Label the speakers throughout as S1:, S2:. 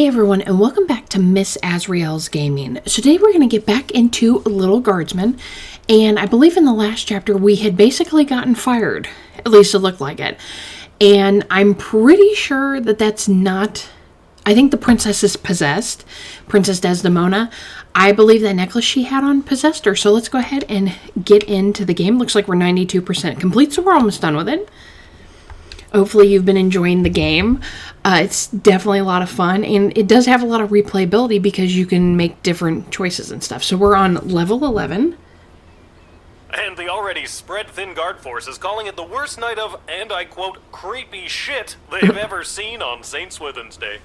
S1: Hey everyone, and welcome back to Miss Azriel's Gaming. So today we're going to get back into Lil Guardsman, and I believe in the last chapter we had basically gotten fired. At least it looked like it. And I'm pretty sure that that's not... I think the princess is possessed. Princess Desdemona. I believe that necklace she had on possessed her. So let's go ahead and get into the game. Looks like we're 92% complete, so we're almost done with it. Hopefully you've been enjoying the game. It's definitely a lot of fun, and it does have a lot of replayability because you can make different choices and stuff. So we're on level 11.
S2: And the already spread-thin guard force is calling it the worst night of, and I quote, creepy shit they've ever seen on St. Swithin's Day.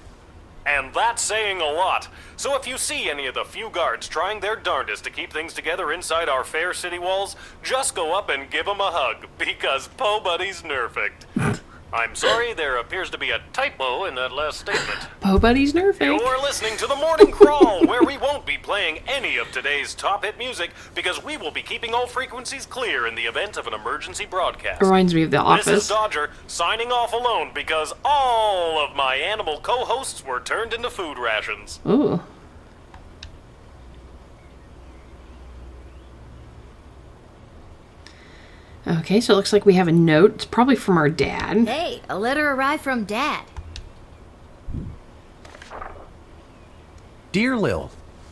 S2: And that's saying a lot. So if you see any of the few guards trying their darndest to keep things together inside our fair city walls, just go up and give them a hug, because Po Buddy's nerfed. I'm sorry, there appears to be a typo in that last statement.
S1: Po Buddy's nerfed.
S2: You're listening to the Morning Crawl, where we won't be playing any of today's top hit music because we will be keeping all frequencies clear in the event of an emergency broadcast.
S1: Reminds me of The Office.
S2: This is Dodger, signing off alone because all of my animal co-hosts were turned into food rations.
S1: Ooh. Okay, so it looks like we have a note. It's probably from our dad.
S3: Hey, a letter arrived from Dad.
S4: Dear Lil,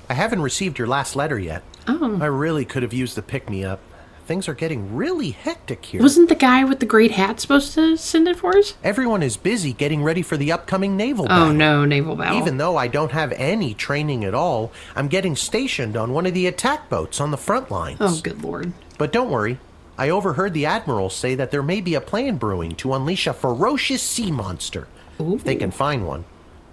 S4: I haven't received your last letter yet.
S1: Oh.
S4: I really could have used the pick-me-up. Things are getting really hectic here.
S1: Wasn't the guy with the great hat supposed to send it for us?
S4: Everyone is busy getting ready for the upcoming naval battle.
S1: Oh no, naval battle.
S4: Even though I don't have any training at all, I'm getting stationed on one of the attack boats on the front lines.
S1: Oh, good lord.
S4: But don't worry. I overheard the Admiral say that there may be a plan brewing to unleash a ferocious sea monster.
S1: Ooh.
S4: If they can find one.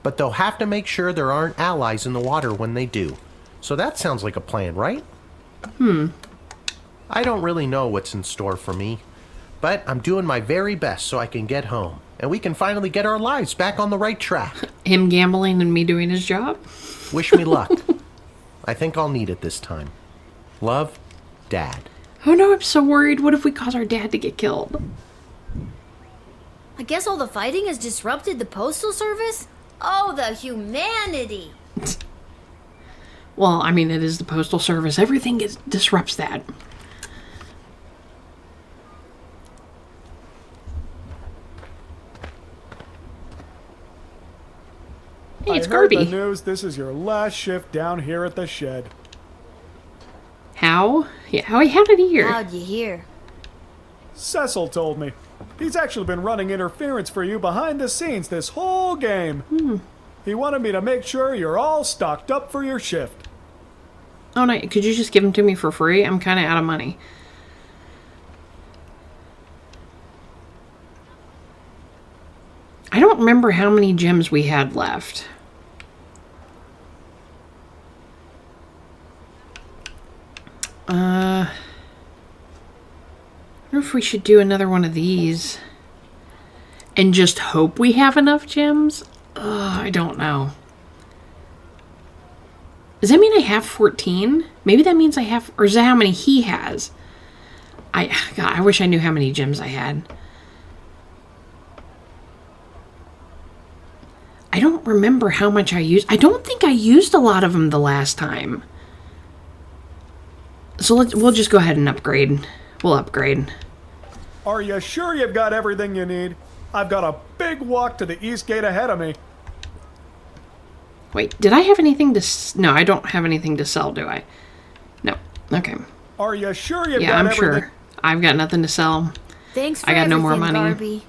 S4: But they'll have to make sure there aren't allies in the water when they do. So that sounds like a plan, right? I don't really know what's in store for me. But I'm doing my very best so I can get home. And we can finally get our lives back on the right track.
S1: Him gambling and me doing his job?
S4: Wish me luck. I think I'll need it this time. Love, Dad.
S1: Oh no, I'm so worried. What if we cause our dad to get killed?
S3: I guess all the fighting has disrupted the postal service? Oh, the humanity!
S1: Well, I mean, it is the postal service. Everything disrupts that. Hey, it's
S5: I heard
S1: Garby.
S5: the news. This is your last shift down here at the shed.
S1: How? Yeah, how did he hear?
S3: How'd you hear?
S5: Cecil told me. He's actually been running interference for you behind the scenes this whole game. He wanted me to make sure you're all stocked up for your shift.
S1: Oh no, could you just give them to me for free? I'm kind of out of money. I don't remember how many gems we had left. I wonder if we should do another one of these and just hope we have enough gems. I don't know. Does that mean I have 14? Maybe that means I have, or is that how many he has? God, I wish I knew how many gems I had. I don't remember how much I used. I don't think I used a lot of them the last time. So we'll just go ahead and upgrade. We'll upgrade.
S5: Are you sure you've got everything you need? I've got a big walk to the east gate ahead of me.
S1: Wait, did I have anything to... No, I don't have anything to sell, do I? No. Okay.
S5: Are you sure you've
S1: Yeah,
S5: got
S1: I'm
S5: everything?
S1: sure. I've got nothing to sell.
S3: Thanks for
S1: I got no more
S3: everything,
S1: money.
S3: Garby.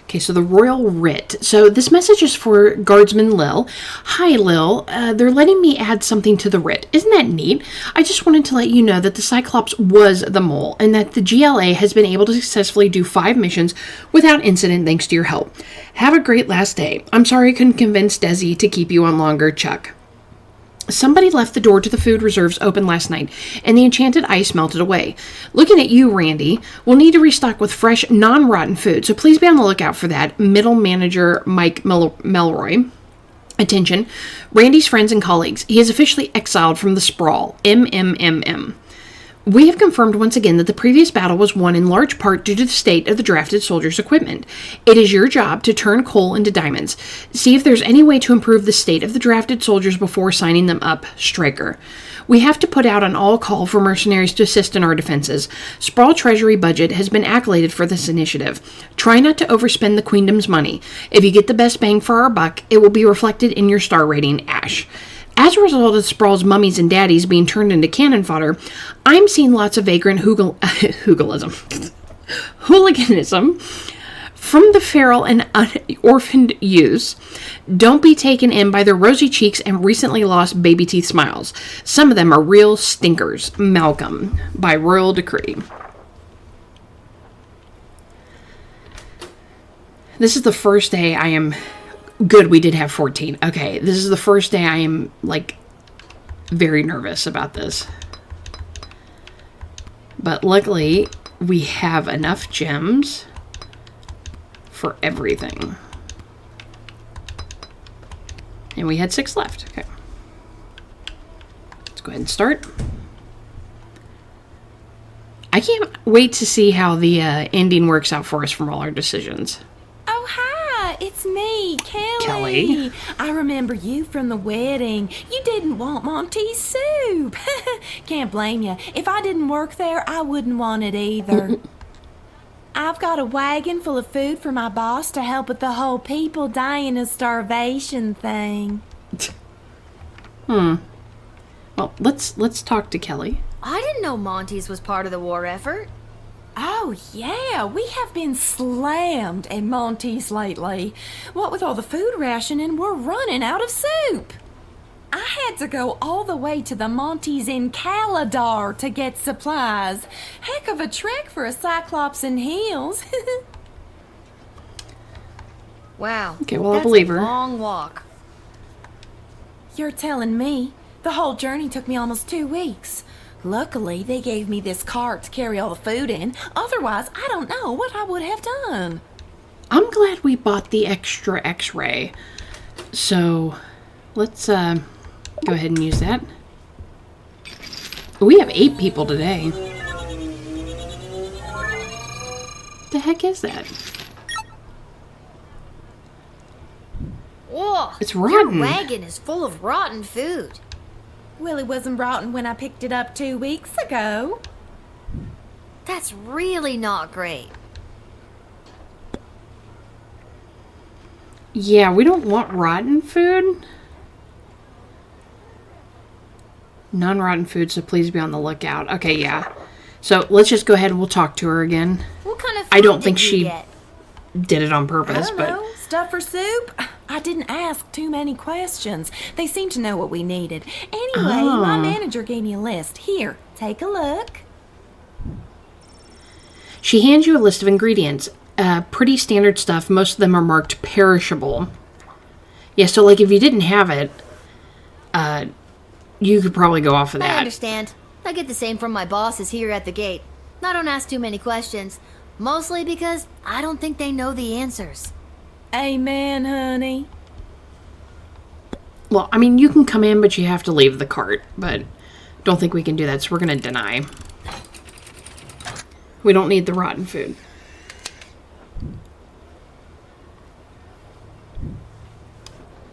S1: Okay, so the Royal Writ. So this message is for Guardsman Lil. Hi, Lil. They're letting me add something to the writ. Isn't that neat? I just wanted to let you know that the Cyclops was the mole, and that the GLA has been able to successfully do 5 missions without incident thanks to your help. Have a great last day. I'm sorry I couldn't convince Desi to keep you on longer, Chuck. Somebody left the door to the food reserves open last night, and the enchanted ice melted away. Looking at you, Randy, we'll need to restock with fresh, non-rotten food, so please be on the lookout for that. Middle manager Mike Melroy. Attention, Randy's friends and colleagues. He is officially exiled from the Sprawl. MMMM. We have confirmed once again that the previous battle was won in large part due to the state of the drafted soldiers' equipment. It is your job to turn coal into diamonds. See if there's any way to improve the state of the drafted soldiers before signing them up, Striker. We have to put out an all-call for mercenaries to assist in our defenses. Sprawl Treasury budget has been accoladed for this initiative. Try not to overspend the Queendom's money. If you get the best bang for our buck, it will be reflected in your star rating, Ash. As a result of Sprawl's mummies and daddies being turned into cannon fodder, I'm seeing lots of vagrant hooliganism from the feral and orphaned youths. Don't be taken in by their rosy cheeks and recently lost baby teeth smiles. Some of them are real stinkers. Malcolm, by royal decree. This is the first day I am... Good, we did have 14. Okay, this is the first day I am, like, very nervous about this. But luckily, we have enough gems for everything. And we had 6 left. Okay. Let's go ahead and start. I can't wait to see how the ending works out for us from all our decisions.
S6: Oh, hi, it's me, Kelly.
S1: Kelly.
S6: I remember you from the wedding. You didn't want Monty's soup. Can't blame you. If I didn't work there, I wouldn't want it either. I've got a wagon full of food for my boss to help with the whole people dying of starvation thing.
S1: Well, let's talk to Kelly.
S3: I didn't know Monty's was part of the war effort.
S6: Oh, yeah, we have been slammed at Monty's lately. What with all the food rationing, we're running out of soup. I had to go all the way to the Monty's in Caladar to get supplies. Heck of a trek for a Cyclops in heels.
S3: Wow.
S1: Okay, well, I
S3: that's
S1: believe
S3: a
S1: her.
S3: long walk.
S6: You're telling me? The whole journey took me almost 2 weeks. Luckily, they gave me this cart to carry all the food in. Otherwise, I don't know what I would have done.
S1: I'm glad we bought the extra X-ray. So, let's go ahead and use that. We have 8 people today. The heck is that?
S3: Whoa!
S1: It's rotten.
S3: Your wagon is full of rotten food.
S6: Well, it wasn't rotten when I picked it up 2 weeks ago.
S3: That's really not great.
S1: Yeah, we don't want rotten food. Non-rotten food, so please be on the lookout. Okay, yeah. So let's just go ahead and we'll talk to her again.
S3: What kind of food
S1: I don't
S3: did
S1: think
S3: you
S1: she
S3: get?
S1: did it on
S6: I
S1: purpose,
S6: don't
S1: but...
S6: know. Stuff for soup? I didn't ask too many questions. They seemed to know what we needed. Anyway, my manager gave me a list. Here, take a look.
S1: She hands you a list of ingredients. Pretty standard stuff. Most of them are marked perishable. Yeah, so like if you didn't have it, you could probably go off of
S3: I
S1: that.
S3: understand. I get the same from my bosses here at the gate. I don't ask too many questions. Mostly because I don't think they know the answers.
S6: Amen, honey.
S1: Well, I mean, you can come in, but you have to leave the cart. But don't think we can do that, so we're going to deny. We don't need the rotten food.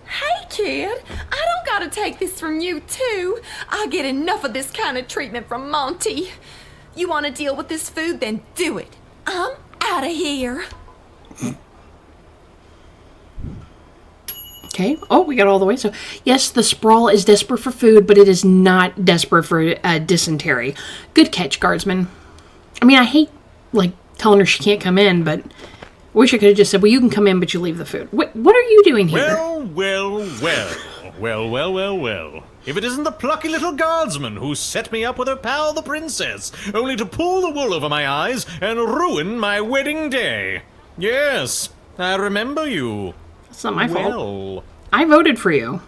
S6: Hey, kid. I don't gotta take this from you, too. I get enough of this kind of treatment from Monty. You want to deal with this food, then do it. I'm out of here.
S1: Okay. Oh, we got all the way. So, yes, the sprawl is desperate for food, but it is not desperate for dysentery. Good catch, Guardsman. I mean, I hate, like, telling her she can't come in, but I wish I could have just said, well, you can come in, but you leave the food. What are you doing here?
S7: Well. If it isn't the plucky little guardsman who set me up with her pal, the princess, only to pull the wool over my eyes and ruin my wedding day. Yes, I remember you.
S1: It's not my fault.
S7: Well,
S1: I voted for you.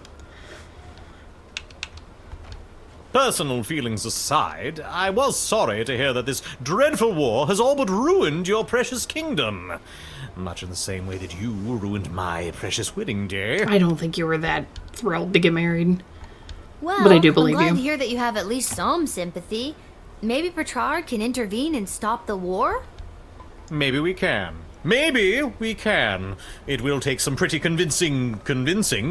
S7: personal feelings aside, I was sorry to hear that this dreadful war has all but ruined your precious kingdom. Much in the same way that you ruined my precious wedding day.
S1: I don't think you were that thrilled to get married.
S3: Well,
S1: But I do believe
S3: I'm glad
S1: you.
S3: to hear that you have at least some sympathy. maybe Petrard can intervene and stop the war?
S7: Maybe we can. Maybe we can. It will take some pretty convincing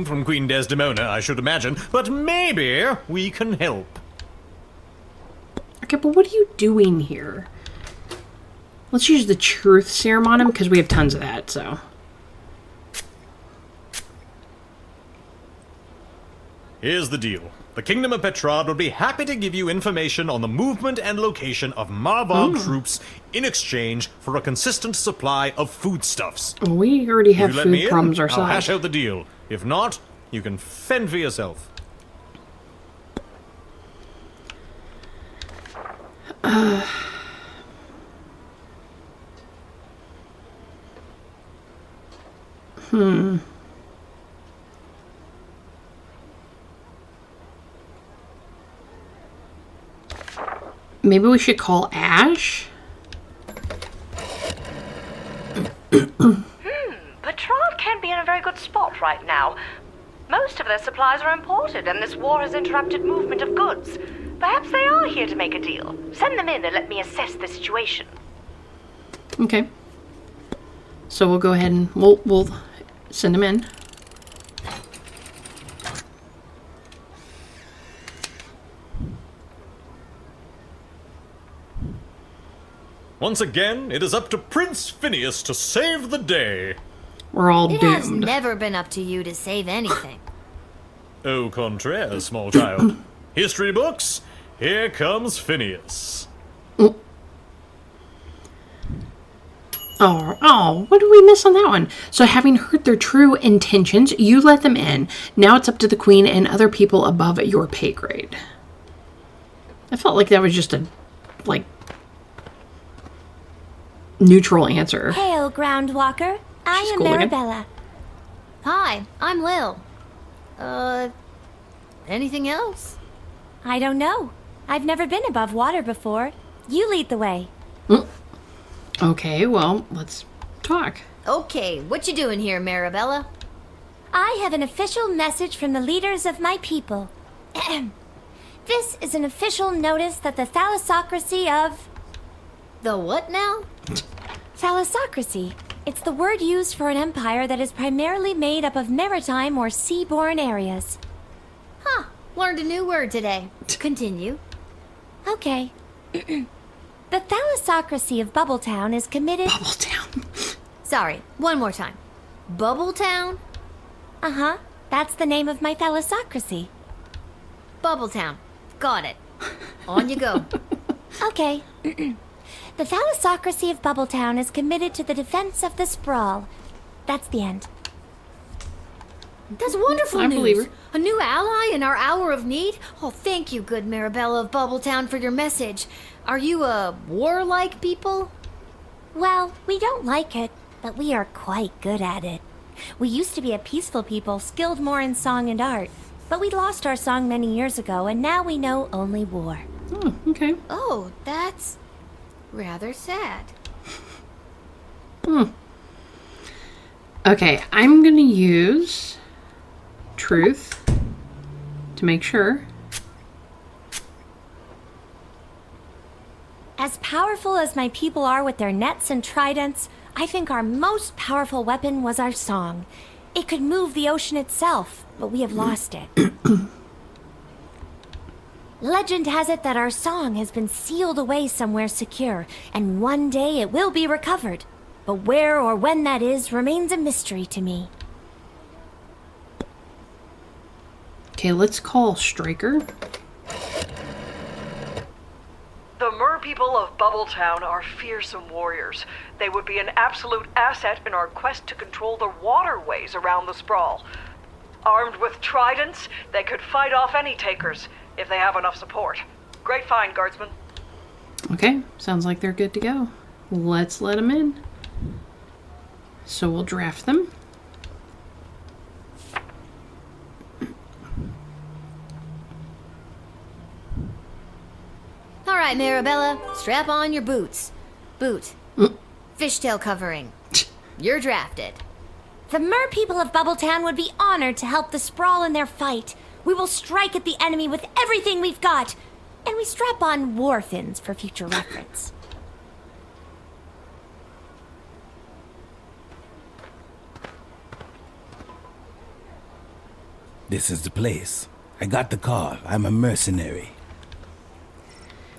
S7: from Queen Desdemona, I should imagine, but maybe we can help.
S1: Okay, but what are you doing here? Let's use the truth serum on him, because we have tons of that, so.
S7: Here's the deal. The Kingdom of Petrard would be happy to give you information on the movement and location of Marvog troops in exchange for a consistent supply of foodstuffs.
S1: We already have
S7: If you let me
S1: food
S7: in,
S1: problems
S7: I'll
S1: ourselves.
S7: hash out the deal. If not, you can fend for yourself.
S1: Maybe we should call Ash?
S8: Petrard can't be in a very good spot right now. Most of their supplies are imported, and this war has interrupted movement of goods. Perhaps they are here to make a deal. Send them in and let me assess the situation.
S1: Okay. So we'll go ahead and we'll send him in.
S7: Once again, it is up to Prince Phineas to save the day.
S1: We're all
S3: It has
S1: doomed.
S3: never been up to you to save anything.
S7: Au contraire, small child. History books, here comes Phineas.
S1: Oh, what did we miss on that one? So having heard their true intentions, you let them in. Now it's up to the queen and other people above your pay grade. I felt like that was just a, neutral answer.
S9: Hail, Groundwalker. I
S1: She's
S9: am
S1: cool looking.
S9: Marabella.
S3: Hi, I'm Lil. Anything else?
S9: I don't know. I've never been above water before. You lead the way.
S1: Okay, well, let's talk.
S3: Okay, what you doing here, Marabella?
S9: I have an official message from the leaders of my people. This is an official notice that the thalassocracy of...
S3: The what now?
S9: Thalassocracy. It's the word used for an empire that is primarily made up of maritime or seaborne areas.
S3: Huh, learned a new word today. Continue.
S9: Okay. The thalassocracy of Bubbletown is committed...
S1: Bubbletown.
S3: Sorry, one more time. Bubbletown?
S9: Uh-huh. That's the name of my thalassocracy.
S3: Bubbletown. Got it. On you go.
S9: Okay. The thalassocracy of Bubbletown is committed to the defense of the sprawl. That's the end.
S3: That's wonderful
S1: I
S3: news.
S1: believe her.
S3: A new ally in our hour of need? Oh, thank you, good Marabella of Bubbletown, for your message. Are you a warlike people?
S9: Well, we don't like it, but we are quite good at it. We used to be a peaceful people, skilled more in song and art. But we lost our song many years ago, and now we know only war.
S1: Oh, okay.
S3: Oh, that's rather sad.
S1: Okay, I'm gonna use truth to make sure.
S9: As powerful as my people are with their nets and tridents, I think our most powerful weapon was our song. It could move the ocean itself, but we have lost it. Legend has it that our song has been sealed away somewhere secure, and one day it will be recovered. But where or when that is remains a mystery to me.
S1: Okay, let's call Striker.
S10: The Mer people of Bubbletown are fearsome warriors. They would be an absolute asset in our quest to control the waterways around the sprawl. Armed with tridents, they could fight off any takers, if they have enough support. Great find, Guardsman.
S1: Okay, sounds like they're good to go. Let's let them in. So we'll draft them.
S3: All right, Marabella, strap on your boots. Boot. Fishtail covering. You're drafted.
S9: The Mer people of Bubbletown would be honored to help the Sprawl in their fight. We will strike at the enemy with everything we've got. And we strap on war fins for future reference.
S11: This is the place. I got the call. I'm a mercenary.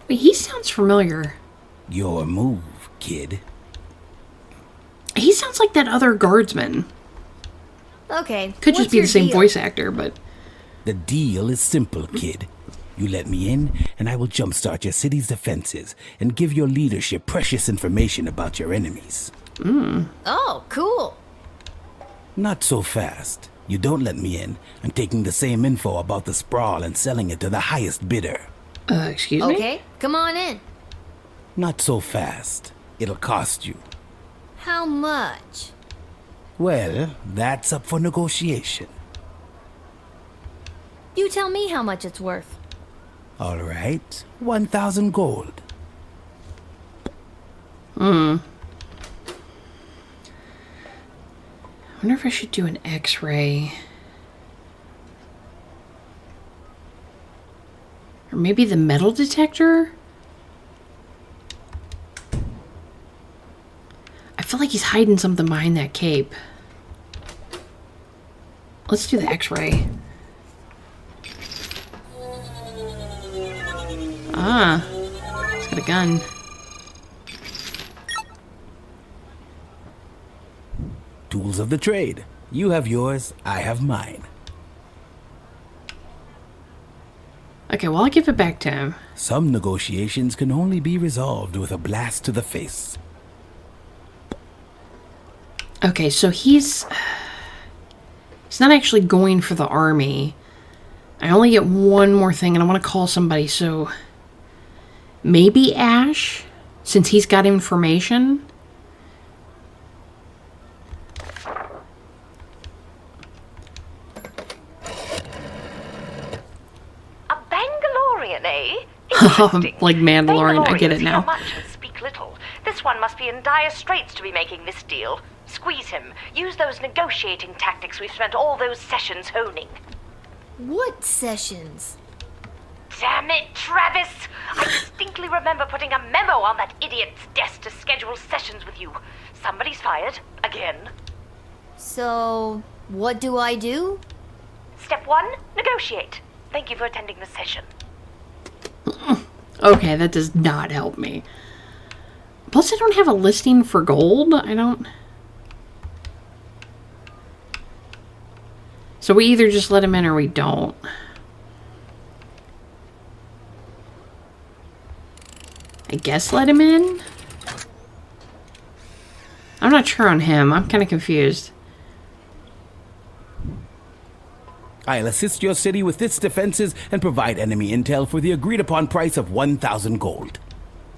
S1: Wait, he sounds familiar.
S11: Your move, kid.
S1: He sounds like that other guardsman.
S3: Okay.
S1: Could just
S3: what's
S1: be
S3: your
S1: the same
S3: deal?
S1: voice actor, but...
S11: The deal is simple, kid. You let me in, and I will jumpstart your city's defenses and give your leadership precious information about your enemies.
S3: Oh, cool.
S11: Not so fast. You don't let me in, I'm taking the same info about the sprawl and selling it to the highest bidder.
S1: Excuse me?
S3: Okay, come on in.
S11: Not so fast. It'll cost you.
S3: How much?
S11: Well, that's up for negotiation.
S3: You tell me how much it's worth.
S11: All right, 1,000 gold.
S1: I wonder if I should do an X-ray. Or maybe the metal detector? I feel like he's hiding something behind that cape. Let's do the X-ray. Ah, he's got a gun.
S11: Tools of the trade. You have yours, I have mine.
S1: Okay, well, I'll give it back to him.
S11: Some negotiations can only be resolved with a blast to the face.
S1: Okay, so he's not actually going for the army. I only get one more thing, and I want to call somebody, so maybe Ash, since he's got information.
S8: A Bangalorian, eh? Interesting.
S1: Like Mandalorian, I get it
S8: Bangaloreans
S1: now.
S8: hear much and speak little. This one must be in dire straits to be making this deal. Squeeze him. Use those negotiating tactics we've spent all those sessions honing.
S3: What sessions?
S8: Damn it, Travis! I distinctly remember putting a memo on that idiot's desk to schedule sessions with you. Somebody's fired. Again.
S3: So, what do I do?
S8: Step 1, negotiate. Thank you for attending the session.
S1: Okay, that does not help me. Plus, I don't have a listing for gold. I don't... So we either just let him in or we don't. I guess let him in? I'm not sure on him. I'm kind of confused.
S11: I'll assist your city with its defenses and provide enemy intel for the agreed upon price of 1,000 gold.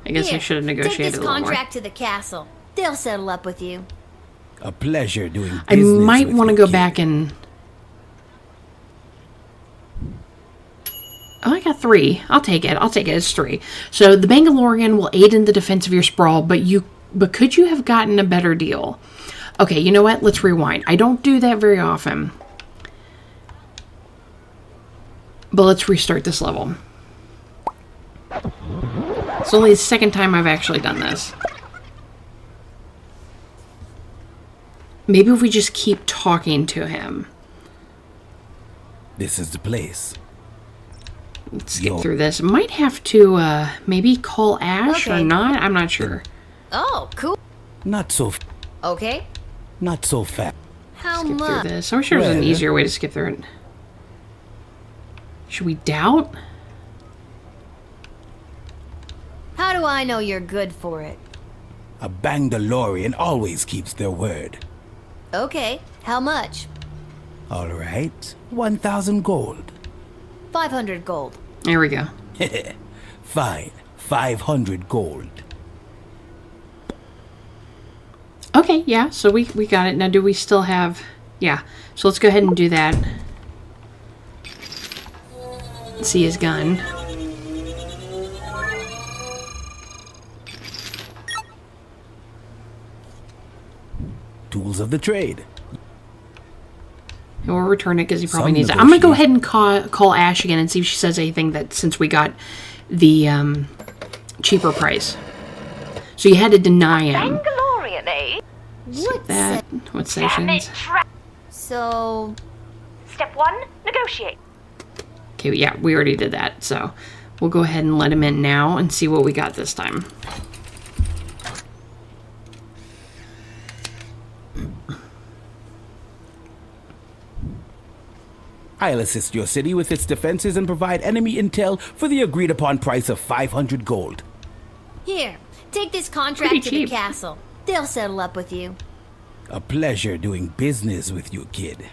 S1: I guess I
S3: Here,
S1: should have negotiated
S3: take this
S1: a little
S3: contract to the castle. They'll settle up with you.
S11: A pleasure doing
S1: more. I
S11: business
S1: might
S11: with
S1: want to
S11: you,
S1: go
S11: kid.
S1: back and... Oh, I got 3. I'll take it. I'll take it. It's 3. So the Bangalorian will aid in the defense of your sprawl, but could you have gotten a better deal? Okay, you know what? Let's rewind. I don't do that very often. But let's restart this level. It's only the second time I've actually done this. Maybe if we just keep talking to him.
S11: This is the place.
S1: Let's skip through this. Might have to maybe call Ash or
S3: Okay.
S1: not. I'm not sure.
S3: Oh, cool.
S11: Not so
S3: Okay.
S11: fast.
S3: How
S1: Skip through
S3: much?
S1: this. I wish there was an
S11: Well.
S1: easier way to skip through it. Should we doubt?
S3: How do I know you're good for it?
S11: A Bangalorian always keeps their word.
S3: Okay. How much?
S11: All right, 1,000 gold.
S3: 500 gold.
S1: There we go.
S11: Fine, 500 gold.
S1: Okay, yeah, so we got it. Now, do we still have... Yeah, so let's go ahead and do that. See his gun.
S11: Tools of the trade.
S1: And we'll return it because he probably
S11: Some
S1: needs it. I'm going to go
S11: negotiate.
S1: ahead and call Ash again and see if she says anything that since we got the cheaper price. So you had to deny him.
S8: Bangalorian, eh?
S1: What sessions?
S3: So,
S8: Step 1, negotiate.
S1: Okay, yeah, we already did that. So we'll go ahead and let him in now and see what we got this time.
S11: I'll assist your city with its defenses and provide enemy intel for the agreed upon price of 500 gold.
S3: here, take this contract
S1: Pretty
S3: to
S1: cheap.
S3: the castle. They'll settle up with you.
S11: A pleasure doing business with you, kid.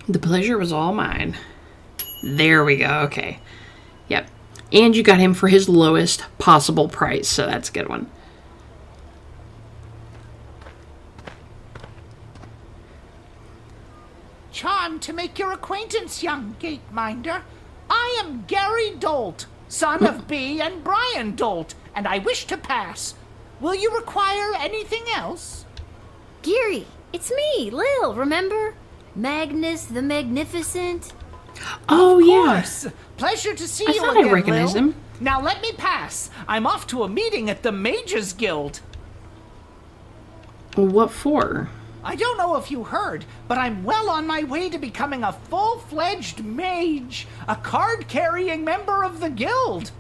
S1: The pleasure was all mine. There we go. Okay. Yep. And you got him for his lowest possible price, so that's a good one.
S12: Charmed to make your acquaintance, young gateminder. I am Gary Dolt, son of Bee and Brian Dolt, and I wish to pass. Will you require anything else?
S3: Geary, it's me, Lil, remember? Magnus the Magnificent.
S1: Oh, yeah.
S12: Yes. Pleasure to see
S1: I
S12: you
S1: thought I
S12: again,
S1: recognized
S12: Lil.
S1: him.
S12: Now let me pass. I'm off to a meeting at the Mages Guild.
S1: What for?
S12: I don't know if you heard, but I'm well on my way to becoming a full-fledged mage, a card-carrying member of the guild.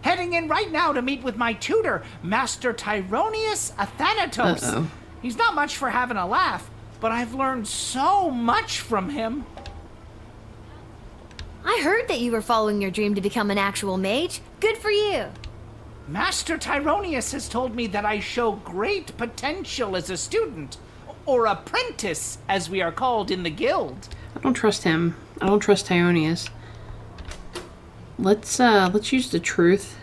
S12: Heading in right now to meet with my tutor, Master Tyronius Athanatos.
S1: Uh-oh.
S12: He's not much for having a laugh, but I've learned so much from him.
S3: I heard that you were following your dream to become an actual mage. Good for you.
S12: Master Tyronius has told me that I show great potential as a student, or apprentice, as we are called in the guild.
S1: I don't trust him. I don't trust Tyonius. Let's use the truth.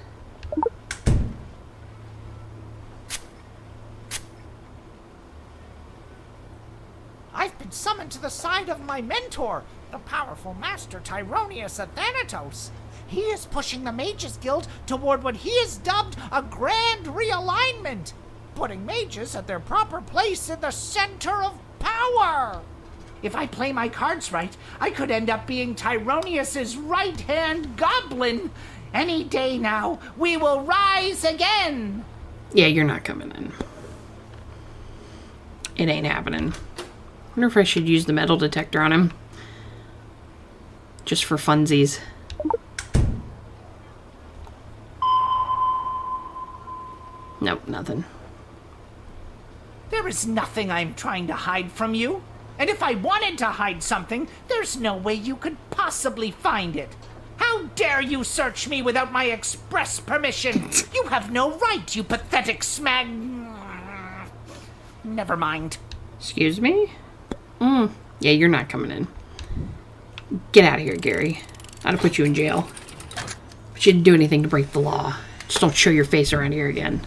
S12: I've been summoned to the side of my mentor, the powerful Master Tyronius Athanatos. He is pushing the Mages Guild toward what he has dubbed a grand realignment, putting mages at their proper place in the center of power. If I play my cards right, I could end up being Tyronius's right-hand goblin. Any day now, we will rise again.
S1: Yeah, you're not coming in. It ain't happening. Wonder if I should use the metal detector on him. Just for funsies. Nope, nothing.
S12: There is nothing I'm trying to hide from you. And if I wanted to hide something, there's no way you could possibly find it. How dare you search me without my express permission? You have no right, you pathetic smag... Never mind.
S1: Excuse me? Yeah, you're not coming in. Get out of here, Gary. I'd have put you in jail. But you didn't do anything to break the law. Just don't show your face around here again.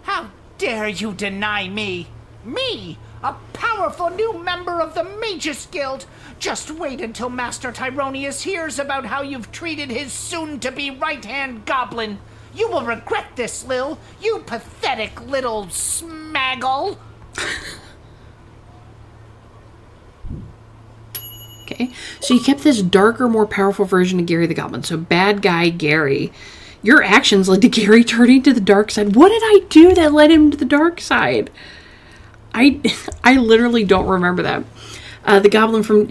S12: How dare you deny me? Me, a powerful new member of the Mages Guild. Just wait until Master Tyronius hears about how you've treated his soon-to-be right-hand goblin. You will regret this, Lil. You pathetic little smaggle.
S1: Okay, so you kept this darker, more powerful version of Gary the Goblin. So bad guy Gary. Your actions led to Gary turning to the dark side. What did I do that led him to the dark side? I literally don't remember that. The goblin from...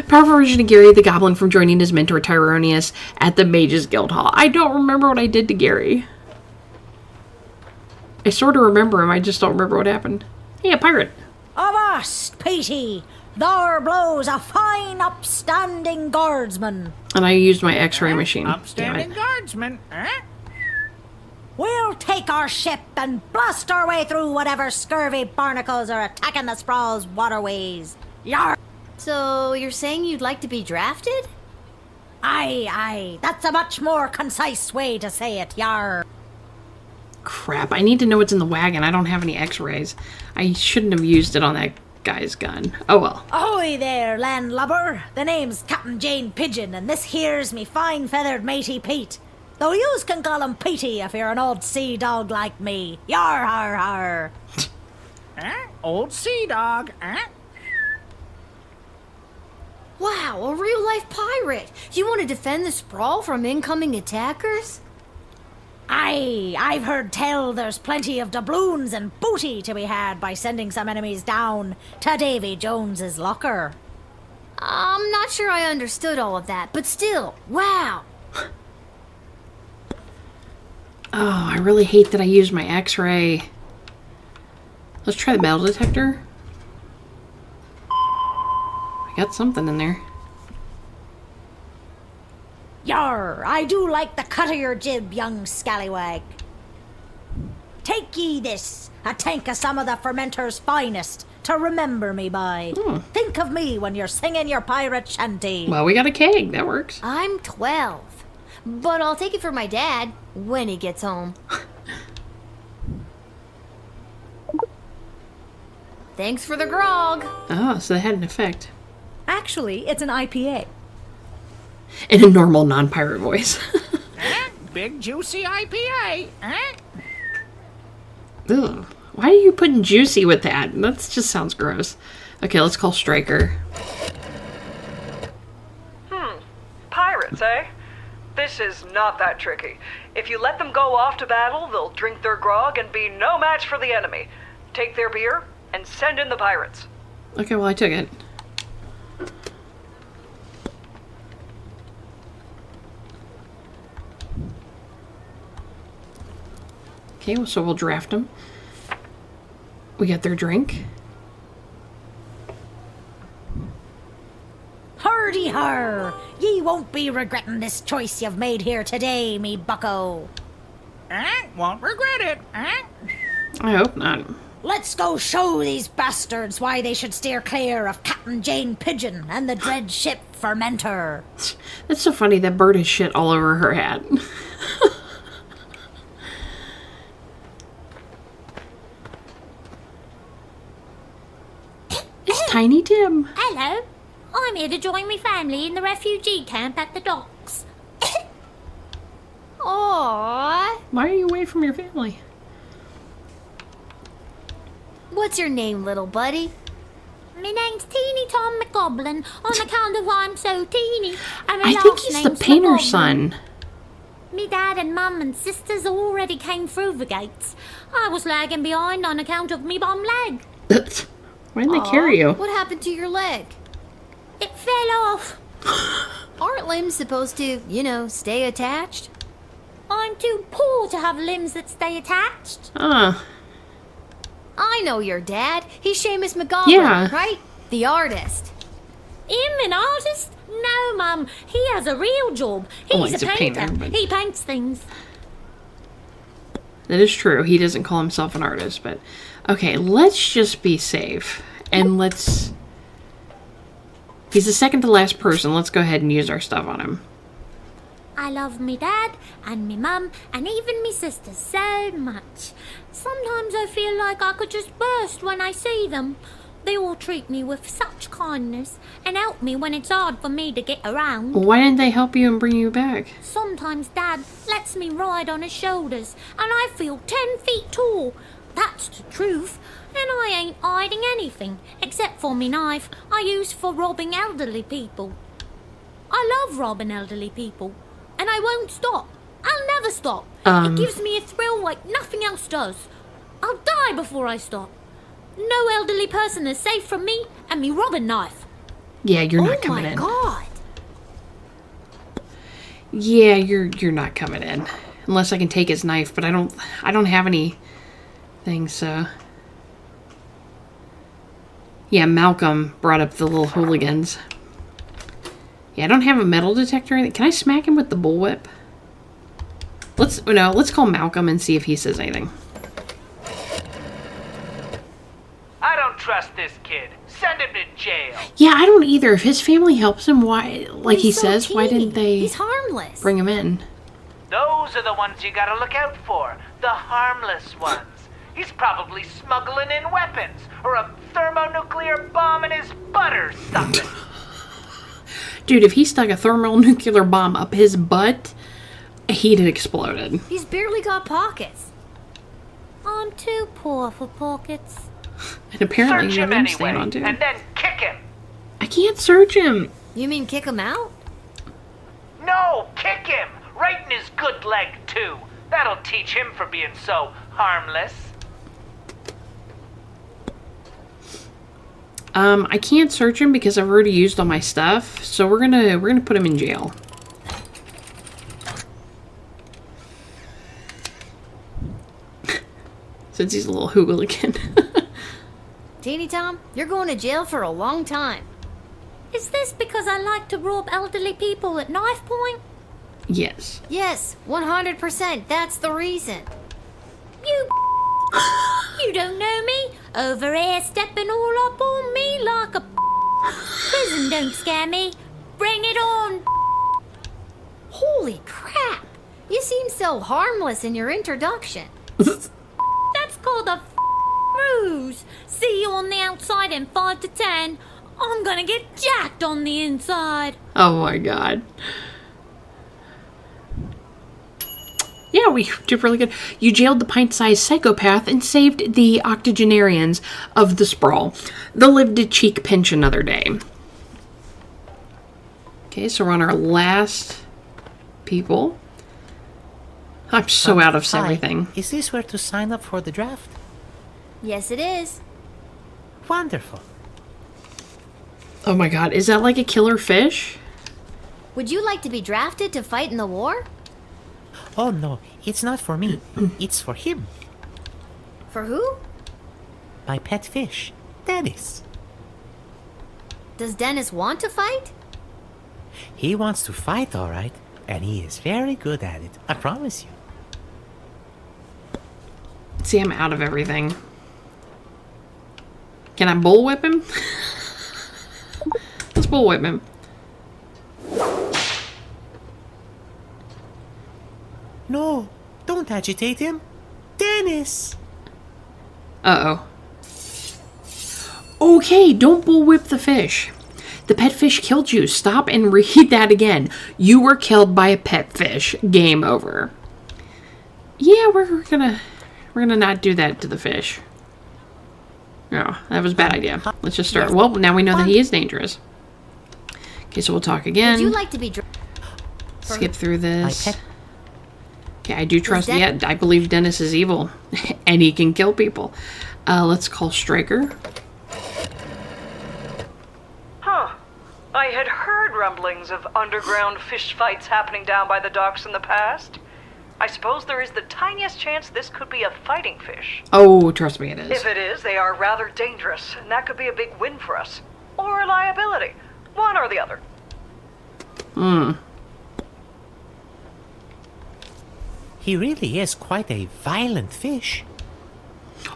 S1: powerful version of Gary the Goblin from joining his mentor Tyronius at the Mages Guild Hall. I don't remember what I did to Gary. I sort of remember him. I just don't remember what happened. Hey, a pirate.
S13: Avast, Petey! There blows a fine, upstanding guardsman.
S1: And I used my X-ray machine.
S12: Upstanding guardsman, eh?
S13: We'll take our ship and blast our way through whatever scurvy barnacles are attacking the sprawl's waterways. Yar!
S3: So, you're saying you'd like to be drafted?
S13: Aye, that's a much more concise way to say it, yar.
S1: Crap, I need to know what's in the wagon. I don't have any X-rays. I shouldn't have used it on that guy's gun. Oh well.
S13: Ahoy there, landlubber. The name's Captain Jane Pigeon, and this here's me fine-feathered matey Pete. Though yous can call him Petey if you're an old sea dog like me. Yar, har, har.
S12: Eh? Old sea dog, eh?
S3: Wow, a real-life pirate! You want to defend the sprawl from incoming attackers?
S13: Aye, I've heard tell there's plenty of doubloons and booty to be had by sending some enemies down to Davy Jones's locker.
S3: I'm not sure I understood all of that, but still, wow!
S1: Oh, I really hate that I used my X-ray. Let's try the metal detector. I got something in there.
S13: Yar, I do like the cut of your jib, young scallywag. Take ye this, a tank of some of the fermenter's finest, to remember me by. Think of me when you're singing your pirate shanty.
S1: Well, we got a keg. That works.
S3: I'm 12, but I'll take it for my dad when he gets home. Thanks for the grog.
S1: Oh, so that had an effect.
S14: Actually, it's an IPA.
S1: In a normal non-pirate voice.
S12: Big juicy IPA, eh?
S1: Ugh. Why are you putting juicy with that? That just sounds gross. Okay, let's call Stryker.
S10: Pirates, eh? This is not that tricky. If you let them go off to battle, they'll drink their grog and be no match for the enemy. Take their beer and send in the pirates.
S1: Okay, well, I took it. Okay, well, so we'll draft them. We got their drink.
S13: Hardy har! Ye won't be regretting this choice you've made here today, me bucko.
S12: Won't regret it, eh?
S1: I hope not.
S13: Let's go show these bastards why they should steer clear of Captain Jane Pigeon and the dread ship Fermenter.
S1: That's so funny that bird has shit all over her hat. It's Tiny Tim.
S9: Hello. I'm here to join my family in the refugee camp at the docks.
S3: Aww.
S1: Why are you away from your family?
S3: What's your name, little buddy?
S9: My name's Teeny Tom McGoblin on account of I'm so teeny. And my
S1: I
S9: last
S1: think he's the
S9: name's
S1: painter's
S9: McGoblin.
S1: son.
S9: Me dad and mum and sisters already came through the gates. I was lagging behind on account of me bum leg.
S1: Why didn't they carry you?
S3: What happened to your leg?
S9: It fell off.
S3: Aren't limbs supposed to, you know, stay attached?
S9: I'm too poor to have limbs that stay attached.
S3: I know your dad. He's Seamus McGoblin,
S1: Yeah.
S3: right? The artist.
S9: Him an artist? No, Mum. He has a real job. He's
S1: he's
S9: a
S1: a
S9: painter.
S1: painter, but-
S9: He paints things.
S1: That is true. He doesn't call himself an artist, but... Okay, let's just be safe. And let's... He's the second to last person. Let's go ahead and use our stuff on him.
S9: I love me dad and me mum and even me sisters so much. Sometimes I feel like I could just burst when I see them. They all treat me with such kindness and help me when it's hard for me to get around.
S1: Why didn't they help you and bring you back?
S9: Sometimes Dad lets me ride on his shoulders and I feel 10 feet tall. That's the truth. And I ain't hiding anything except for me knife I use for robbing elderly people. I love robbing elderly people. And I won't stop. I'll never stop. It gives me a thrill like nothing else does. I'll die before I stop. No elderly person is safe from me and me robbing knife.
S1: Yeah, you're not coming in.
S3: Oh my god.
S1: Yeah, you're not coming in. Unless I can take his knife, but I don't have any things, so... Yeah, Malcolm brought up the little hooligans. Yeah, I don't have a metal detector. Can I smack him with the bullwhip? Let's call Malcolm and see if he says anything.
S15: I don't trust this kid. Send him to jail.
S1: Yeah, I don't either. If his family helps him, why, like he
S3: He's so
S1: says, why
S3: teeny.
S1: didn't they
S3: He's harmless.
S1: bring him in?
S15: Those are the ones you gotta look out for. The harmless ones. He's probably smuggling in weapons or a thermonuclear bomb in his butt or something.
S1: Dude, if he stuck a thermonuclear bomb up his butt, he'd have exploded.
S3: He's barely got pockets.
S9: I'm too poor for pockets.
S1: And apparently
S15: Search
S1: you
S15: him
S1: have him stand
S15: anyway,
S1: on too.
S15: and then kick him.
S1: I can't search him.
S3: You mean kick him out?
S15: No, kick him! Right in his good leg, too. That'll teach him for being so harmless.
S1: I can't search him because I've already used all my stuff, so we're gonna put him in jail. Since he's a little hooligan.
S3: Teeny Tom, you're going to jail for a long time.
S9: Is this because I like to rob elderly people at knife point?
S1: Yes.
S3: Yes, 100%. That's the reason.
S9: You don't know me? Over here stepping all up on me like a prison don't scare me. Bring it on.
S3: Holy crap! You seem so harmless in your introduction.
S9: That's called a ruse. See you on the outside in 5 to 10. I'm gonna get jacked on the inside.
S1: Oh my god. Yeah, we did really good. You jailed the pint-sized psychopath and saved the octogenarians of the sprawl. They'll live to cheek pinch another day. Okay, so we're on our last people. I'm so out of everything.
S16: Is this where to sign up for the draft?
S3: Yes, it is.
S16: Wonderful.
S1: Oh my god, is that like a killer fish?
S3: Would you like to be drafted to fight in the war?
S16: Oh no, it's not for me. It's for him.
S3: For who?
S16: My pet fish, Dennis.
S3: Does Dennis want to fight?
S16: He wants to fight, all right, and he is very good at it. I promise you.
S1: See, I'm out of everything. Can I bullwhip him? Let's bullwhip him.
S16: No, don't agitate him. Dennis!
S1: Uh-oh. Okay, don't bullwhip the fish. The pet fish killed you. Stop and read that again. You were killed by a pet fish. Game over. Yeah, we're gonna not do that to the fish. No, that was a bad idea. Let's just start. Well, now we know that he is dangerous. Okay, so we'll talk again.
S3: Would you like to be
S1: skip through this? Okay, I do trust. Yeah, I believe Dennis is evil, and he can kill people. Let's call Striker.
S10: Huh. I had heard rumblings of underground fish fights happening down by the docks in the past. I suppose there is the tiniest chance this could be a fighting fish.
S1: Oh, trust me, it is.
S10: If it is, they are rather dangerous, and that could be a big win for us. Or a liability. One or the other.
S1: Hmm.
S16: He really is quite a violent fish.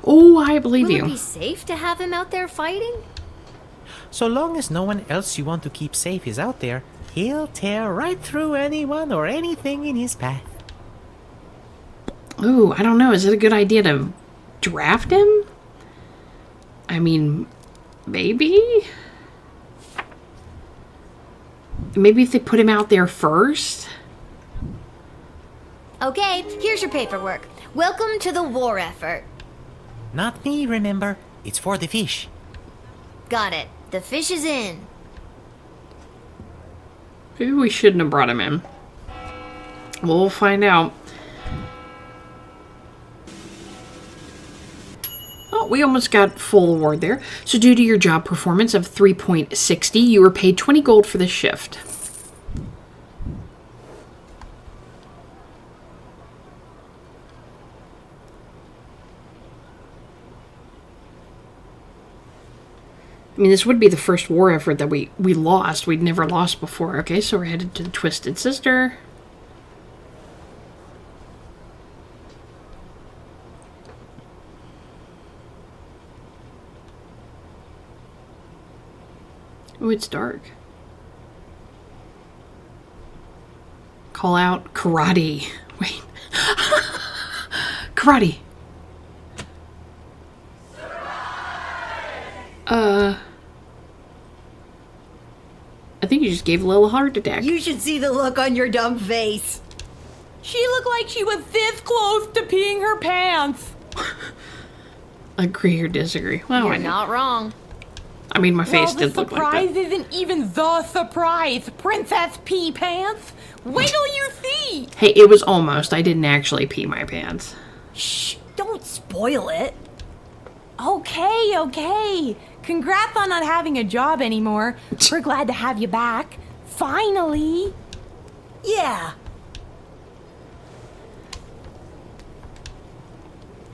S1: Oh, I believe
S3: Will
S1: you.
S3: it be safe to have him out there fighting?
S16: So long as no one else you want to keep safe is out there, he'll tear right through anyone or anything in his path.
S1: Ooh, I don't know. Is it a good idea to draft him? I mean, maybe? Maybe if they put him out there first?
S3: Okay, here's your paperwork. Welcome to the war effort.
S16: Not me, remember? It's for the fish.
S3: Got it. The fish is in.
S1: Maybe we shouldn't have brought him in. We'll find out. Oh, we almost got full award there. So due to your job performance of 3.60, you were paid 20 gold for this shift. I mean, this would be the first war effort that we lost. We'd never lost before. Okay, so we're headed to the Twisted Sister. Oh, it's dark. Call out karate. Wait. Karate. I think you just gave Lil a heart attack.
S6: You should see the look on your dumb face. She looked like she was this close to peeing her pants.
S1: Agree or disagree? Well,
S3: You're not wrong.
S1: I mean, my face
S6: the
S1: did look like
S6: surprise
S1: that.
S6: isn't even the surprise, Princess Pea Pants. Wiggle your feet.
S1: Hey, it was almost. I didn't actually pee my pants.
S14: Shh, don't spoil it.
S6: Okay. Congrats on not having a job anymore. We're glad to have you back. Finally.
S14: Yeah.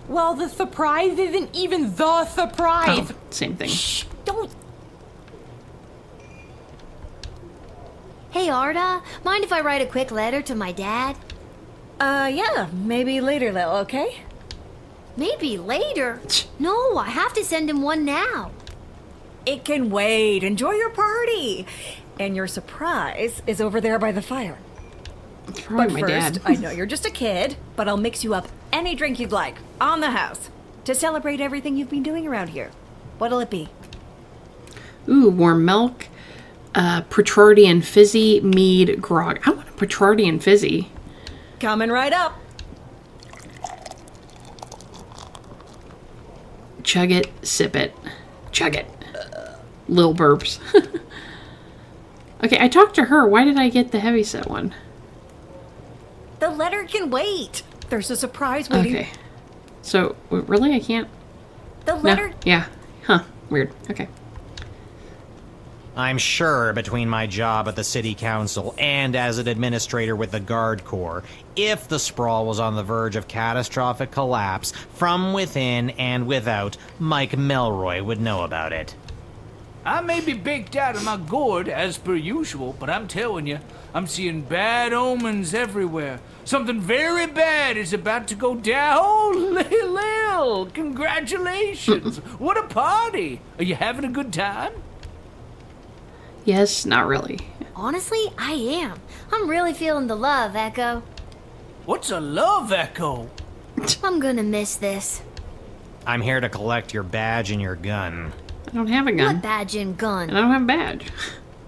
S6: Well, the surprise isn't even the surprise.
S1: Oh, same thing.
S14: Shh, don't.
S3: Hey, Arda, mind if I write a quick letter to my dad?
S14: Yeah, maybe later, Lil, okay?
S3: Maybe later? No, I have to send him one now.
S14: It can wait. Enjoy your party. And your surprise is over there by the fire.
S1: It's probably
S14: But
S1: my
S14: first,
S1: dad.
S14: I know you're just a kid, but I'll mix you up any drink you'd like, on the house, to celebrate everything you've been doing around here. What'll it be?
S1: Ooh, warm milk, Petrardian fizzy, mead, grog. I want a Petrardian fizzy.
S14: Coming right up.
S1: Chug it, sip it, chug it. Lil burps. Okay, I talked to her. Why did I get the heavyset one?
S14: The letter can wait. There's a surprise waiting.
S1: Okay. So, really? I can't?
S14: The letter...
S1: No. Yeah. Huh. Weird. Okay.
S17: I'm sure between my job at the city council and as an administrator with the Guard Corps, if the sprawl was on the verge of catastrophic collapse, from within and without, Mike Melroy would know about it.
S18: I may be baked out of my gourd, as per usual, but I'm telling you, I'm seeing bad omens everywhere. Something very bad is about to go down. Oh, Lil, congratulations. What a party. Are you having a good time?
S1: Yes, not really.
S3: Honestly, I am. I'm really feeling the love, Echo.
S18: What's a love echo?
S3: I'm gonna miss this.
S17: I'm here to collect your badge and your gun.
S1: I don't have a gun.
S3: What badge and gun?
S1: And I don't have a badge.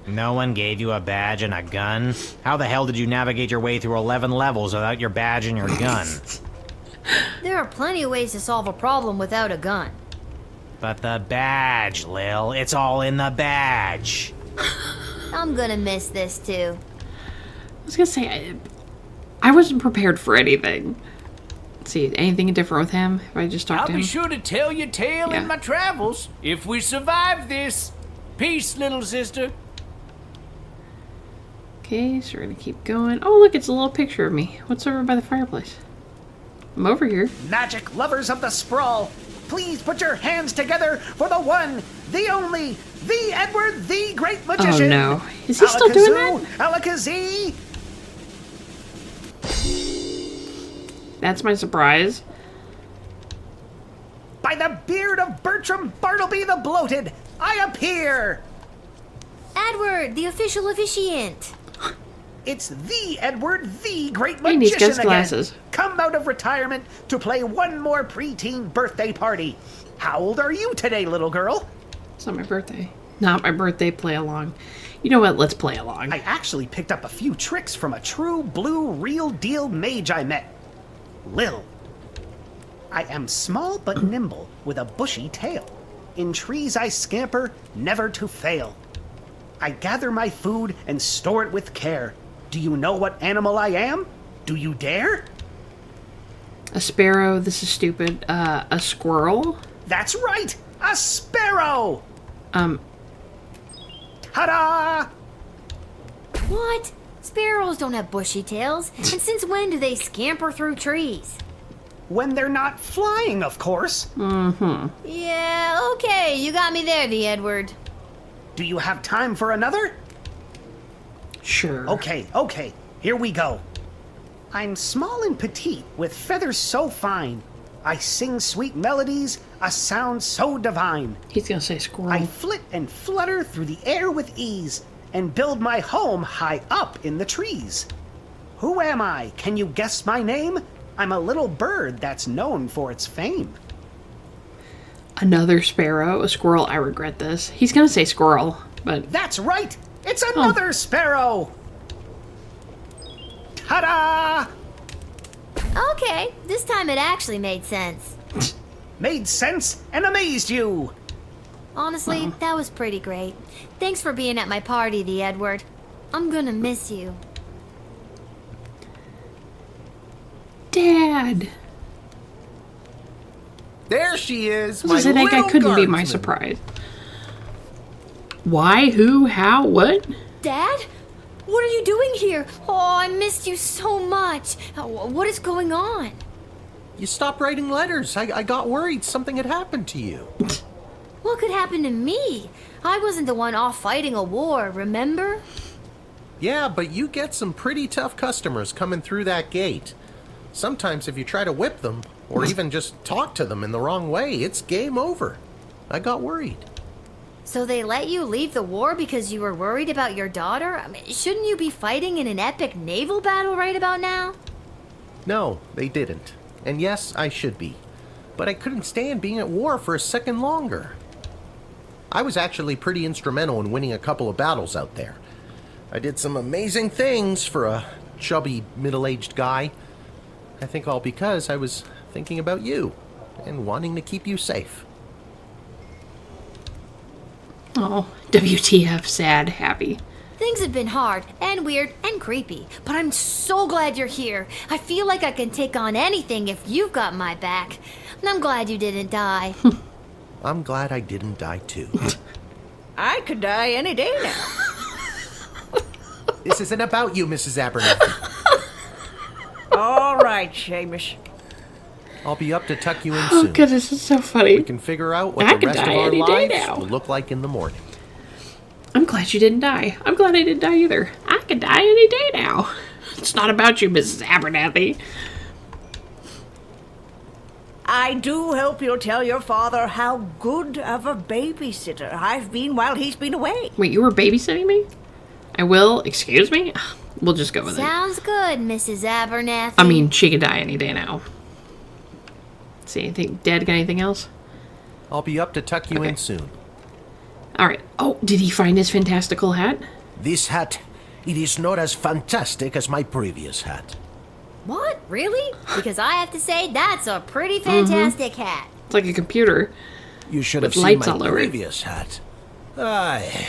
S17: No one gave you a badge and a gun? How the hell did you navigate your way through 11 levels without your badge and your gun?
S3: There are plenty of ways to solve a problem without a gun.
S17: But the badge, Lil. It's all in the badge.
S3: I'm gonna miss this too.
S1: I was gonna say, I wasn't prepared for anything. Let's see, anything different with him? If I just talked
S18: I'll
S1: to him?
S18: be sure to tell your tale
S1: Yeah.
S18: in my travels, if we survive this. Peace, little sister.
S1: Okay, so we're gonna keep going. Oh, look, it's a little picture of me. What's over by the fireplace? I'm over here.
S19: Magic lovers of the sprawl, please put your hands together for the one, the only, the Edward, the Great Magician.
S1: Oh no. Is he still doing that?
S19: Alakazoo!
S1: That's my surprise.
S19: By the beard of Bertram Bartleby the Bloated, I appear!
S3: Edward, the official officiant.
S19: It's the Edward, the Great
S1: Hey, these
S19: Magician
S1: guys' glasses.
S19: again. Come out of retirement to play one more preteen birthday party. How old are you today, little girl?
S1: It's not my birthday. Not my birthday, play along. You know what, let's play along.
S19: I actually picked up a few tricks from a true blue real deal mage I met. Lil. I am small but nimble, with a bushy tail. In trees I scamper, never to fail. I gather my food and store it with care. Do you know what animal I am? Do you dare?
S1: A sparrow, this is stupid. A squirrel?
S19: That's right! A sparrow! Ta-da!
S3: What? Sparrows don't have bushy tails. And since when do they scamper through trees?
S19: When they're not flying, of course.
S1: Mm-hmm.
S3: Yeah, okay, you got me there, the Edward.
S19: Do you have time for another?
S1: Sure.
S19: Okay, here we go. I'm small and petite, with feathers so fine. I sing sweet melodies, a sound so divine.
S1: He's gonna say squirrel.
S19: I flit and flutter through the air with ease, and build my home high up in the trees. Who am I? Can you guess my name? I'm a little bird that's known for its fame.
S1: Another sparrow, a squirrel. I regret this. He's gonna say squirrel, but
S19: That's right! It's another sparrow! Ta-da!
S3: Okay, this time it actually made sense.
S19: Made sense and amazed you!
S3: Honestly, that was pretty great. Thanks for being at my party, the Edward. I'm gonna miss you.
S1: Dad!
S4: There she is,
S1: I was gonna say, that guy couldn't be my
S4: guardsman.
S1: surprise. Why? Who? How? What?
S3: Dad? What are you doing here? Oh, I missed you so much. What is going on?
S4: You stopped writing letters. I got worried something had happened to you.
S3: What could happen to me? I wasn't the one off fighting a war, remember?
S4: Yeah, but you get some pretty tough customers coming through that gate. Sometimes if you try to whip them, or even just talk to them in the wrong way, it's game over. I got worried.
S3: So they let you leave the war because you were worried about your daughter? I mean, shouldn't you be fighting in an epic naval battle right about now?
S4: No, they didn't. And yes, I should be. But I couldn't stand being at war for a second longer. I was actually pretty instrumental in winning a couple of battles out there. I did some amazing things for a chubby, middle-aged guy. I think all because I was thinking about you and wanting to keep you safe.
S1: Oh, WTF, sad, happy.
S3: Things have been hard and weird and creepy, but I'm so glad you're here. I feel like I can take on anything if you've got my back. And I'm glad you didn't die.
S4: I'm glad I didn't die too.
S14: I could die any day now.
S4: This isn't about you, Mrs. Abernathy.
S14: All right, Seamus.
S4: I'll be up to tuck you in
S1: Oh,
S4: soon.
S1: goodness, it's so funny.
S4: We can figure out what
S1: I
S4: the
S1: could
S4: rest of
S1: die
S4: our
S1: any day
S4: lives
S1: now.
S4: will look like in the morning.
S1: I'm glad you didn't die. I'm glad I didn't die either. I could die any day now. It's not about you, Mrs. Abernathy.
S14: I do hope you'll tell your father how good of a babysitter I've been while he's been away.
S1: Wait, you were babysitting me? I will. Excuse me? We'll just go with it.
S3: Sounds good, Mrs. Abernathy.
S1: I mean, she could die any day now. Let's see, think Dad got anything else?
S4: I'll be up to tuck you in soon.
S1: Alright. Oh, did he find his fantastical hat?
S20: This hat, it is not as fantastic as my previous hat.
S3: What? Really? Because I have to say, that's a pretty fantastic hat.
S1: It's like a computer.
S20: You should
S1: with
S20: have seen
S1: lights
S20: my
S1: all over it.
S20: previous hat. Aye,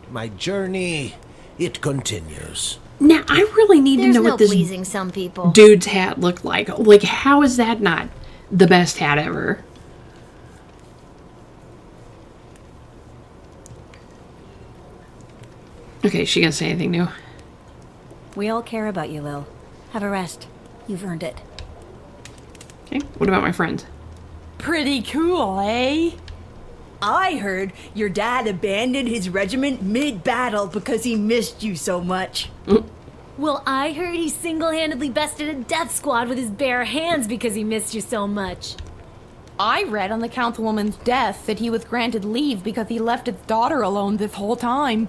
S20: my journey, it continues.
S1: Now, I really need
S3: There's
S1: to know
S3: no
S1: what this
S3: pleasing some people.
S1: dude's hat looked like. Like, how is that not the best hat ever? Okay, she gonna say anything new?
S14: We all care about you, Lil. Have a rest. You've earned it.
S1: Okay, what about my friends?
S6: Pretty cool, eh?
S14: I heard your dad abandoned his regiment mid-battle because he missed you so much.
S21: Well, I heard he single-handedly bested a death squad with his bare hands because he missed you so much.
S6: I read on the councilwoman's death that he was granted leave because he left his daughter alone this whole time.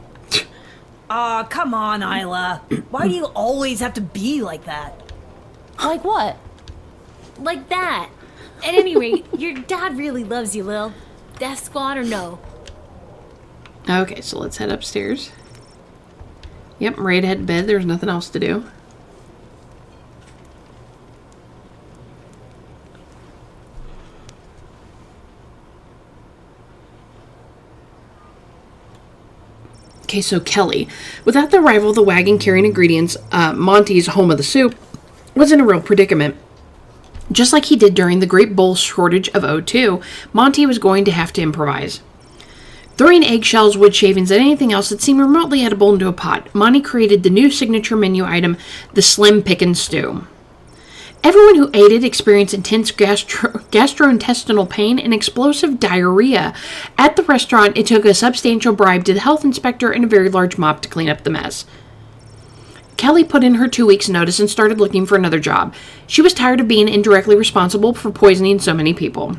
S13: Aw, come on, Isla. Why do you always have to be like that?
S6: Like what?
S21: Like that. At any rate, your dad really loves you, Lil. Death squad or no.
S1: Okay, so let's head upstairs. Yep, I'm ready to head to bed. There's nothing else to do. Okay, so Kelly. Without the arrival of the wagon carrying ingredients, Monty's home of the soup was in a real predicament. Just like he did during the Great Bowl shortage of O2, Monty was going to have to improvise. Throwing eggshells, wood shavings, and anything else that seemed remotely edible into a pot, Monty created the new signature menu item, the Slim Pickin' Stew. Everyone who ate it experienced intense gastrointestinal pain and explosive diarrhea. At the restaurant, it took a substantial bribe to the health inspector and a very large mop to clean up the mess. Kelly put in her 2 weeks' notice and started looking for another job. She was tired of being indirectly responsible for poisoning so many people.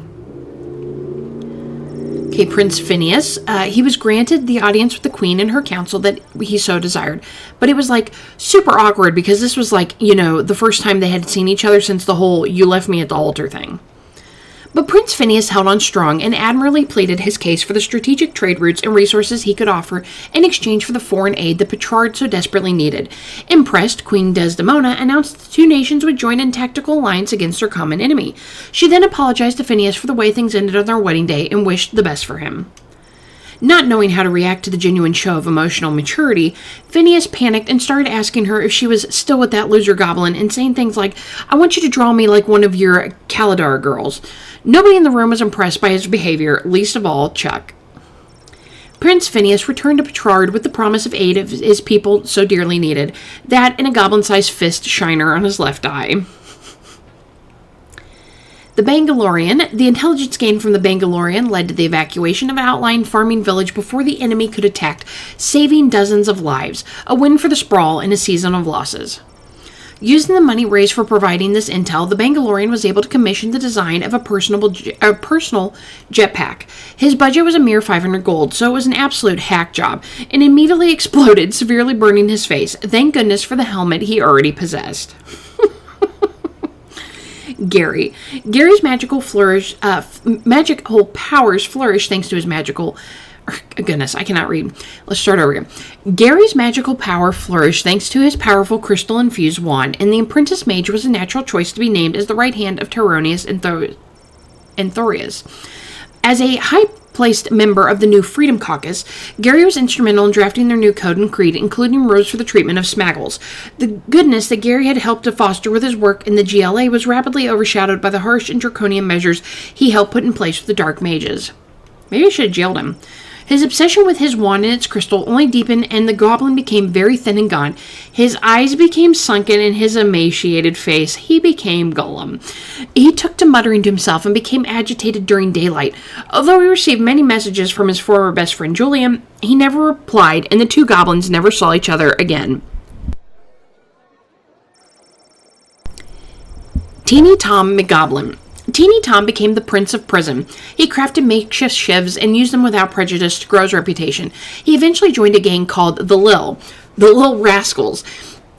S1: Okay, Prince Phineas, he was granted the audience with the Queen and her council that he so desired. But it was, like, super awkward because this was, like, you know, the first time they had seen each other since the whole "you left me at the altar" thing. But Prince Phineas held on strong and admirably pleaded his case for the strategic trade routes and resources he could offer in exchange for the foreign aid the Petrarch so desperately needed. Impressed, Queen Desdemona announced the two nations would join in tactical alliance against their common enemy. She then apologized to Phineas for the way things ended on their wedding day and wished the best for him. Not knowing how to react to the genuine show of emotional maturity, Phineas panicked and started asking her if she was still with that loser goblin and saying things like, "I want you to draw me like one of your Kaladar girls." Nobody in the room was impressed by his behavior, least of all Chuck. Prince Phineas returned to Petrard with the promise of aid of his people so dearly needed, that and a goblin-sized fist shiner on his left eye. The Bangalorian. The intelligence gained from the Bangalorian led to the evacuation of an outlying farming village before the enemy could attack, saving dozens of lives, a win for the Sprawl in a season of losses. Using the money raised for providing this intel, the Bangalorian was able to commission the design of a personal jetpack. His budget was a mere 500 gold, so it was an absolute hack job, and immediately exploded, severely burning his face. Thank goodness for the helmet he already possessed. Gary. Gary's magical powers flourish thanks to his magical... Goodness, I cannot read. Let's start over again. Gary's magical power flourished thanks to his powerful crystal-infused wand, and the apprentice mage was a natural choice to be named as the right hand of Tyronius and Thorius. As a high-placed member of the new Freedom Caucus, Gary was instrumental in drafting their new code and creed, including rules for the treatment of smaggles. The goodness that Gary had helped to foster with his work in the GLA was rapidly overshadowed by the harsh and draconian measures he helped put in place with the Dark Mages. Maybe I should have jailed him. His obsession with his wand and its crystal only deepened, and the goblin became very thin and gaunt. His eyes became sunken, and his emaciated face, he became Gollum. He took to muttering to himself and became agitated during daylight. Although he received many messages from his former best friend Julian, he never replied, and the two goblins never saw each other again. Teeny Tom McGoblin. Teeny Tom became the Prince of Prison. He crafted makeshift shivs and used them without prejudice to grow his reputation. He eventually joined a gang called the Lil Rascals.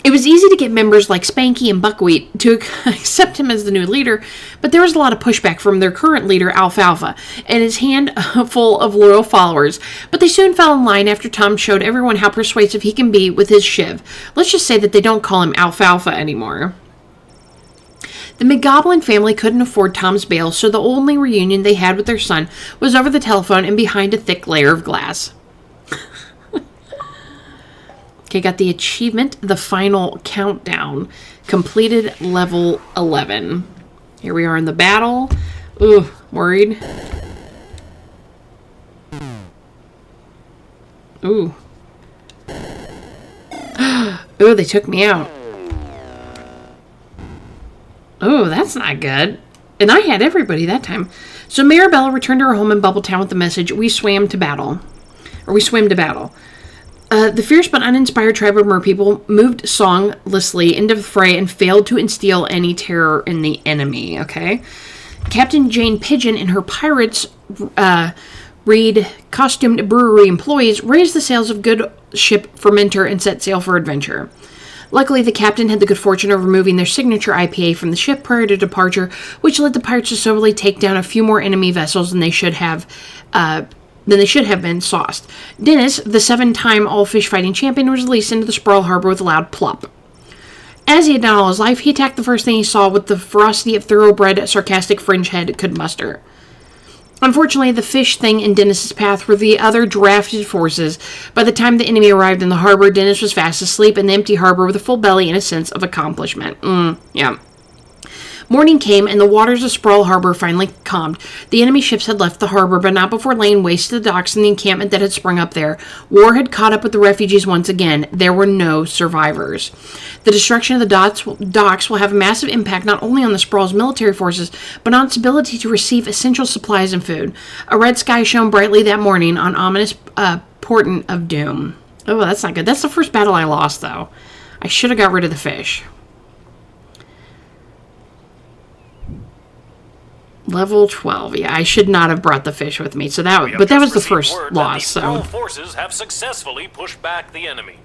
S1: It was easy to get members like Spanky and Buckwheat to accept him as the new leader, but there was a lot of pushback from their current leader, Alfalfa, and his handful of loyal followers. But they soon fell in line after Tom showed everyone how persuasive he can be with his shiv. Let's just say that they don't call him Alfalfa anymore. The McGoblin family couldn't afford Tom's bail, so the only reunion they had with their son was over the telephone and behind a thick layer of glass. Okay, got the achievement, the final countdown. Completed level 11. Here we are in the battle. Ooh, worried. Ooh. Ooh, they took me out. Oh, that's not good. And I had everybody that time. So Marabella returned to her home in Bubbletown with the message, we swam to battle. The fierce but uninspired tribe of merpeople moved songlessly into the fray and failed to instill any terror in the enemy, okay? Captain Jane Pigeon and her pirates, costumed brewery employees raised the sails of good ship Fermenter and set sail for adventure. Luckily, the captain had the good fortune of removing their signature IPA from the ship prior to departure, which led the pirates to soberly take down a few more enemy vessels than they should have been sauced. Dennis, the 7-time all-fish fighting champion, was released into the Sprawl Harbor with a loud plop. As he had done all his life, he attacked the first thing he saw with the ferocity of thoroughbred, sarcastic fringehead could muster. Unfortunately, the fish thing in Dennis's path were the other drafted forces. By the time the enemy arrived in the harbor, Dennis was fast asleep in the empty harbor with a full belly and a sense of accomplishment. Yeah. Morning came, and the waters of Sprawl Harbor finally calmed. The enemy ships had left the harbor, but not before laying waste to the docks and the encampment that had sprung up there. War had caught up with the refugees once again. There were no survivors. The destruction of the docks will have a massive impact not only on the Sprawl's military forces, but on its ability to receive essential supplies and food. A red sky shone brightly that morning on ominous portent of doom. Oh, that's not good. That's the first battle I lost, though. I should have got rid of the fish. Level 12. Yeah, I should not have brought the fish with me. So that was the first loss.
S2: The Sprawl forces have successfully pushed back the enemy.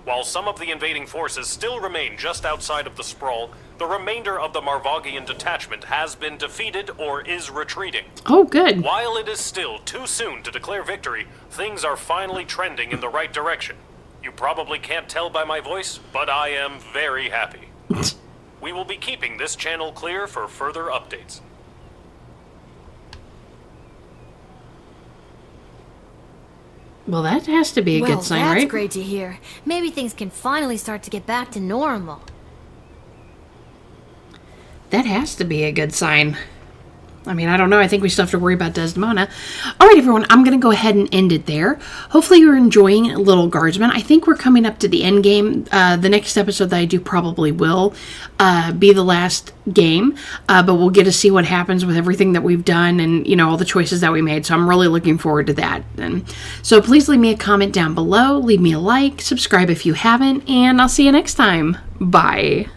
S2: While some of the invading forces still remain just outside of the Sprawl, the remainder of the Marvogian detachment has been defeated or is retreating.
S1: Oh, good.
S2: While it is still too soon to declare victory, things are finally trending in the right direction. You probably can't tell by my voice, but I am very happy. We will be keeping this channel clear for further updates.
S1: Well, that has to be a good sign,
S3: that's
S1: right?
S3: great to hear. Maybe things can finally start to get back to normal.
S1: That has to be a good sign. I mean, I don't know. I think we still have to worry about Desdemona. All right, everyone. I'm going to go ahead and end it there. Hopefully you're enjoying Little Guardsman. I think we're coming up to the end game. The next episode that I do probably will be the last game. But we'll get to see what happens with everything that we've done and, you know, all the choices that we made. So I'm really looking forward to that. And so please leave me a comment down below. Leave me a like. Subscribe if you haven't. And I'll see you next time. Bye.